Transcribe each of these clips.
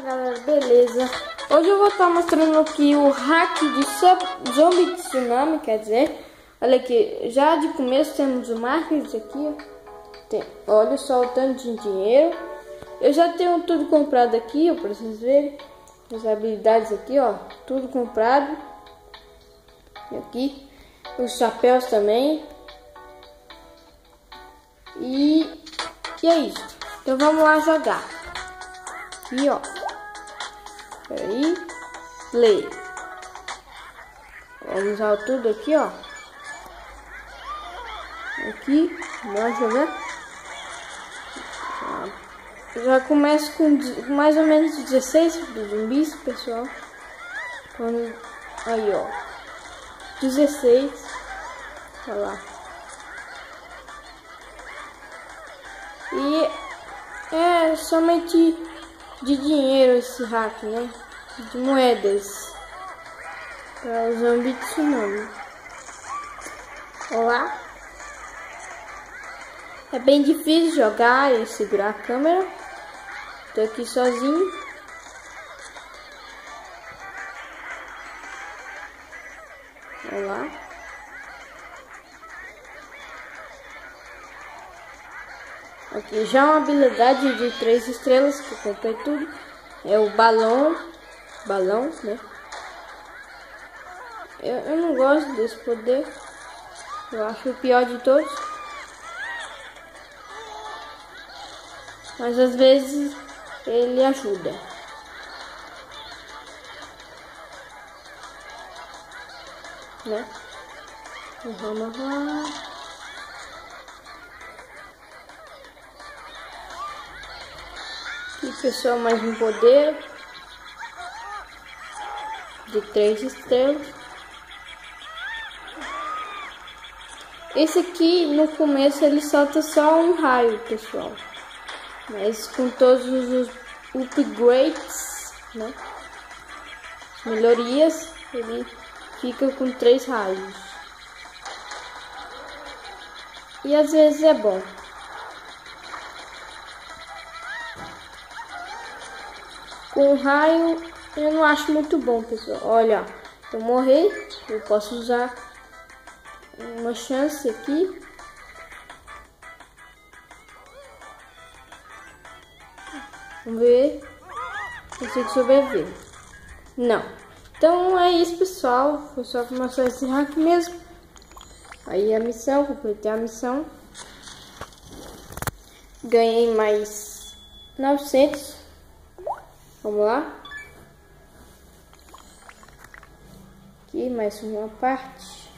Galera, beleza? Hoje eu vou estar mostrando aqui o hack de Zombie Tsunami, quer dizer, olha aqui, já de começo temos o market aqui, ó. Olha só o tanto de dinheiro. Eu já tenho tudo comprado aqui, ó, para vocês verem as habilidades aqui, ó, tudo comprado. E aqui os chapéus também. E é isso. Então vamos lá jogar. Aqui, ó. Peraí. Play. Vamos usar tudo aqui, ó. Aqui. Vamos jogar. Já começa com mais ou menos 16 zumbis, pessoal. Aí, ó. 16. Olha lá. E é somente de dinheiro esse hack, né? De moedas. Para o Zombie Tsunami. Olá. É bem difícil jogar e segurar a câmera. Tô aqui sozinho. Olá. Aqui já uma habilidade de 3 estrelas que eu comprei tudo. É o balão, né? Eu não gosto desse poder. Eu acho o pior de todos. Mas às vezes ele ajuda. Né? Vamos lá. Aqui, pessoal, mais um poder de 3 estrelas. Esse aqui no começo ele solta só um raio, pessoal, mas com todos os upgrades, né, melhorias, ele fica com 3 raios. E às vezes é bom. Com raio eu não acho muito bom, pessoal. Olha, eu morri, eu posso usar uma chance aqui. Vamos ver se eu consigo sobreviver. Não. Então é isso, pessoal. Foi só para mostrar esse hack mesmo. Aí a missão, completei a missão. Ganhei mais 900. Vamos lá. Aqui mais uma parte.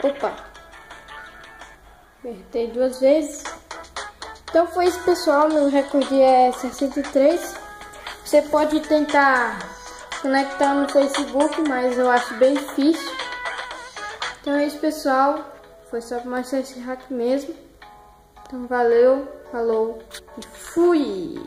Opa. Apertei 2 vezes. Então foi isso, pessoal. Meu recorde é 63. Você pode tentar conectar no Facebook, mas eu acho bem difícil. Então é isso, pessoal. Foi só para mostrar esse hack mesmo. Então valeu, falou e fui!